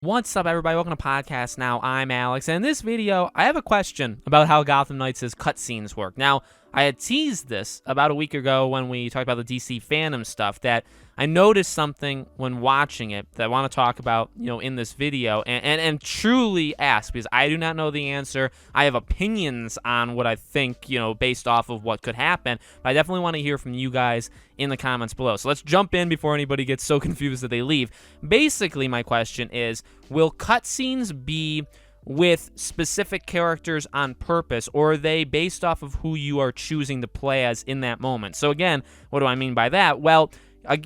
What's up, everybody? Welcome to Podcast Now. I'm Alex, and in this video, I have a question about how Gotham Knights' cutscenes work. Now, I had teased this about a week ago when we talked about the DC fandom stuff, that I noticed something when watching it that I want to talk about, in this video, and truly ask, because I do not know the answer. I have opinions on what I think, based off of what could happen, but I definitely want to hear from you guys in the comments below. So let's jump in before anybody gets so confused that they leave. Basically, my question is, will cutscenes be with specific characters on purpose, or are they based off of who you are choosing to play as in that moment? So again, what do I mean by that? Well,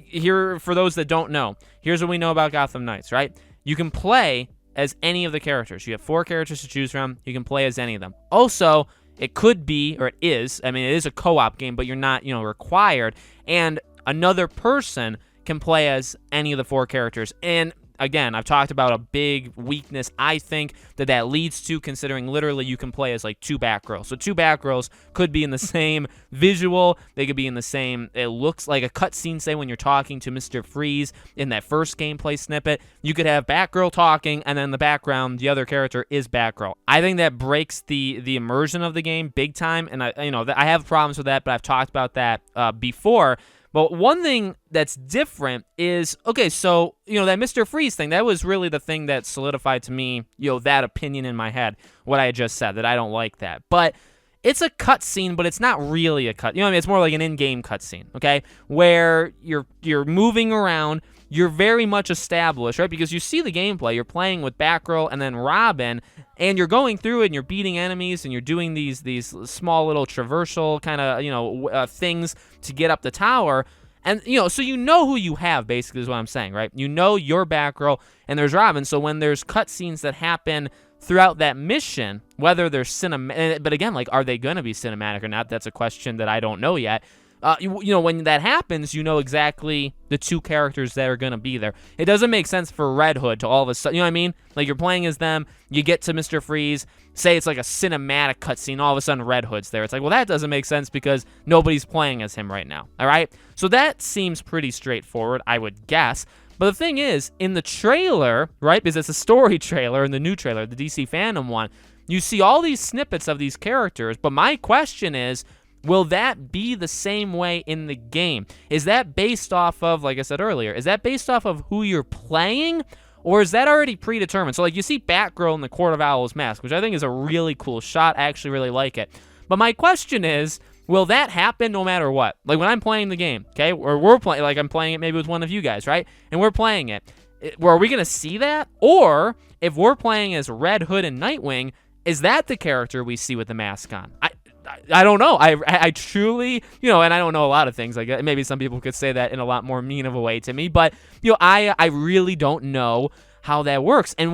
here, for those that don't know, here's what we know about Gotham Knights, right? You can play as any of the characters. You have 4 characters to choose from. You can play as any of them. Also, it could be, or it is a co-op game, but you're not, required. And another person can play as any of the 4 characters. And again, I've talked about a big weakness I think that leads to, considering literally you can play as like 2 Batgirls. So 2 Batgirls could be in the same visual. They could be in the same, it looks like a cutscene, say when you're talking to Mr. Freeze in that first gameplay snippet. You could have Batgirl talking, and then in the background, the other character is Batgirl. I think that breaks the immersion of the game big time, and I have problems with that, but I've talked about that before. But one thing that's different is, okay, so, that Mr. Freeze thing, that was really the thing that solidified to me, that opinion in my head, what I had just said, that I don't like that. But it's a cutscene, but it's not really a cut. It's more like an in-game cutscene, okay, where you're moving around. You're very much established, right? Because you see the gameplay. You're playing with Batgirl and then Robin, and you're going through it, and you're beating enemies, and you're doing these small little traversal kind of, things to get up the tower. And, so you know who you have, basically, is what I'm saying, right? You know you're Batgirl, and there's Robin. So when there's cutscenes that happen throughout that mission, whether they're cinematic, but again, like, are they going to be cinematic or not? That's a question that I don't know yet. When that happens, you know exactly the 2 characters that are going to be there. It doesn't make sense for Red Hood to all of a sudden, you know what I mean? Like, you're playing as them, you get to Mr. Freeze, say it's like a cinematic cutscene, all of a sudden Red Hood's there. It's like, well, that doesn't make sense because nobody's playing as him right now, all right? So that seems pretty straightforward, I would guess. But the thing is, in the trailer, right, because it's a story trailer, in the new trailer, the DC fandom one, you see all these snippets of these characters, but my question is, will that be the same way in the game? Is that based off of, like I said earlier, is that based off of who you're playing? Or is that already predetermined? So, like, you see Batgirl in the Court of Owls mask, which I think is a really cool shot. I actually really like it. But my question is, will that happen no matter what? Like, when I'm playing the game, okay? Or we're playing, like, I'm playing it maybe with one of you guys, right? And we're playing it. Are we going to see that? Or, if we're playing as Red Hood and Nightwing, is that the character we see with the mask on? I don't know. I truly, and I don't know a lot of things. Like, maybe some people could say that in a lot more mean of a way to me, but I really don't know how that works. And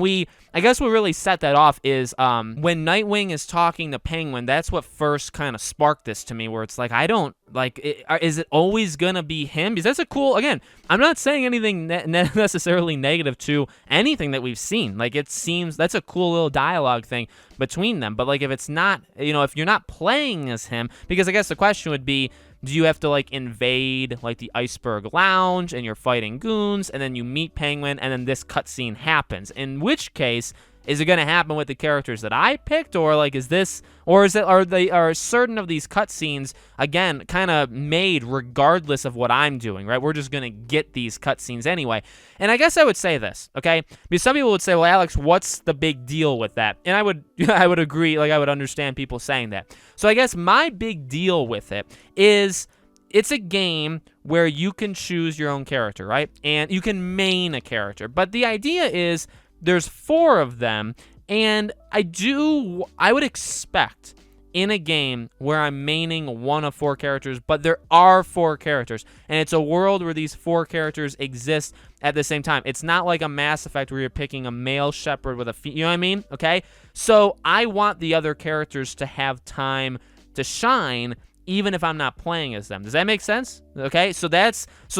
I guess what really set that off is when Nightwing is talking to Penguin. That's what first kind of sparked this to me, where it's like, I don't like. Is it always gonna be him? Because that's a cool. Again, I'm not saying anything necessarily negative to anything that we've seen. Like, it seems that's a cool little dialogue thing between them. But like, if it's not, if you're not playing as him, because I guess the question would be, do you have to, like, invade, like, the Iceberg Lounge, and you're fighting goons, and then you meet Penguin, and then this cutscene happens? In which case, is it going to happen with the characters that I picked, or, like, are certain of these cutscenes, again, kind of made regardless of what I'm doing, right? We're just going to get these cutscenes anyway. And I guess I would say this, okay? Because some people would say, well, Alex, what's the big deal with that? And I would agree, like, I would understand people saying that. So I guess my big deal with it is, it's a game where you can choose your own character, right? And you can main a character. But the idea is, there's 4 of them, and I would expect in a game where I'm maining one of 4 characters, but there are 4 characters, and it's a world where these 4 characters exist at the same time. It's not like a Mass Effect where you're picking a male shepherd with a you know what I mean? Okay? So I want the other characters to have time to shine, even if I'm not playing as them. Does that make sense? Okay? So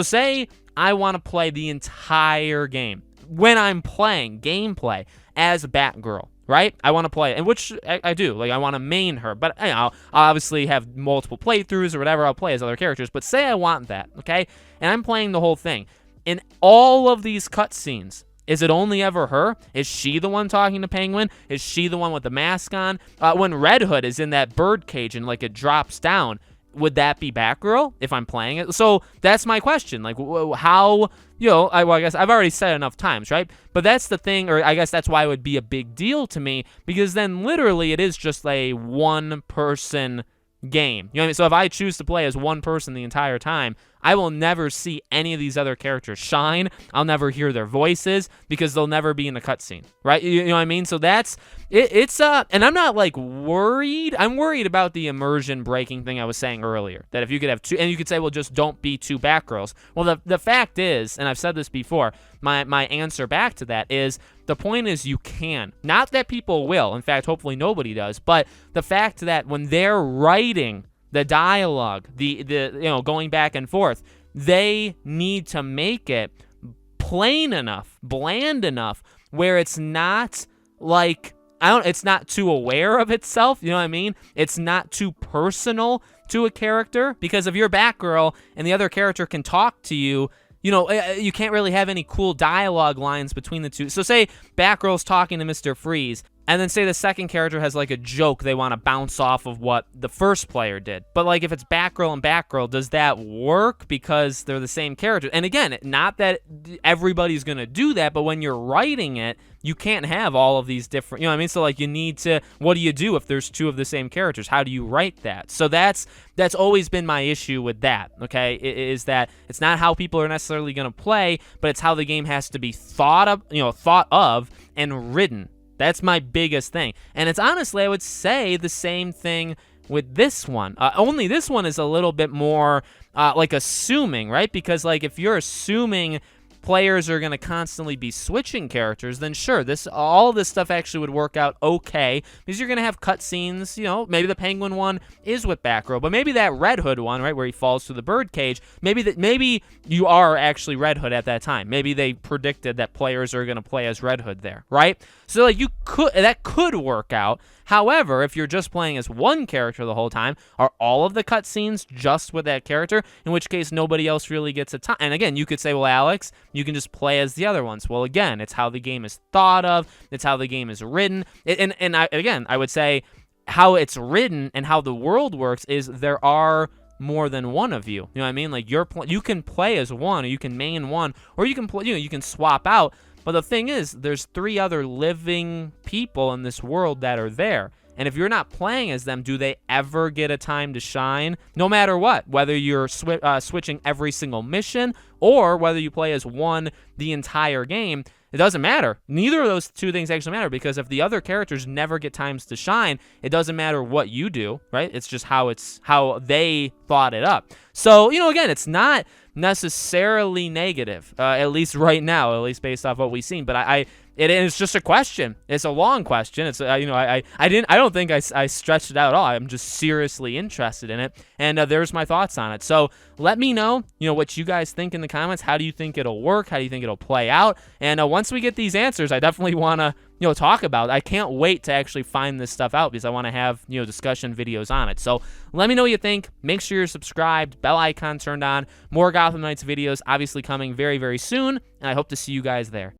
say I want to play the entire game. When I'm playing gameplay as Batgirl, right? I want to play, and which I do. Like, I want to main her, but I'll obviously have multiple playthroughs or whatever. I'll play as other characters, but say I want that, okay? And I'm playing the whole thing. In all of these cutscenes, Is it only ever her? Is she the one talking to Penguin? Is she the one with the mask on? When Red Hood is in that bird cage and like it drops down, would that be Batgirl if I'm playing it? So that's my question. Like, how, I guess I've already said it enough times, right? But that's the thing, or I guess that's why it would be a big deal to me, because then literally it is just a one-person game. You know what I mean? So if I choose to play as one person the entire time, I will never see any of these other characters shine. I'll never hear their voices because they'll never be in a cutscene, right? You know what I mean? So that's it. And I'm not like worried. I'm worried about the immersion breaking thing I was saying earlier. That if you could have two, and you could say, well, just don't be two Batgirls. Well, the fact is, and I've said this before, my answer back to that is, the point is you can. Not that people will. In fact, hopefully nobody does. But the fact that when they're writing the dialogue, the going back and forth, they need to make it plain enough, bland enough, where it's not like, it's not too aware of itself, you know what I mean? It's not too personal to a character, because if you're Batgirl and the other character can talk to you, you can't really have any cool dialogue lines between the two. So say Batgirl's talking to Mr. Freeze, and then say the second character has like a joke they want to bounce off of what the first player did. But like if it's Batgirl and Batgirl, does that work because they're the same character? And again, not that everybody's going to do that, but when you're writing it, you can't have all of these different, you know what I mean? So like you need to, what do you do if there's two of the same characters? How do you write that? So that's always been my issue with that, okay? Is that it's not how people are necessarily going to play, but it's how the game has to be thought of and written. That's my biggest thing. And it's honestly, I would say the same thing with this one. Only this one is a little bit more like assuming, right? Because like if you're assuming players are going to constantly be switching characters, then sure, all this stuff actually would work out okay, because you're going to have cutscenes, maybe the Penguin one is with Batgirl, but maybe that Red Hood one, right, where he falls through the birdcage, maybe you are actually Red Hood at that time. Maybe they predicted that players are going to play as Red Hood there, right? So like that could work out. However, if you're just playing as one character the whole time, are all of the cutscenes just with that character? In which case, nobody else really gets a time. And again, you could say, well, Alex, you can just play as the other ones. Well, again, it's how the game is thought of. It's how the game is written. I would say how it's written and how the world works is there are more than one of you. You know what I mean? Like you can play as one, or you can main one, or you can play. You can swap out. But the thing is, there's 3 other living people in this world that are there. And if you're not playing as them, do they ever get a time to shine? No matter what, whether you're switching every single mission or whether you play as one the entire game, it doesn't matter. Neither of those two things actually matter, because if the other characters never get times to shine, it doesn't matter what you do, right? It's just how they thought it up. So, again, it's not necessarily negative, at least right now, at least based off what we've seen. But it's just a question. It's a long question. It's I don't think I stretched it out at all. I'm just seriously interested in it, and there's my thoughts on it. So let me know, what you guys think in the comments. How do you think it'll work? How do you think it'll play out? And once we get these answers, I definitely want to talk about it. I can't wait to actually find this stuff out, because I want to have discussion videos on it. So let me know what you think. Make sure you're subscribed, bell icon turned on. More Gotham Knights videos obviously coming very, very soon, and I hope to see you guys there.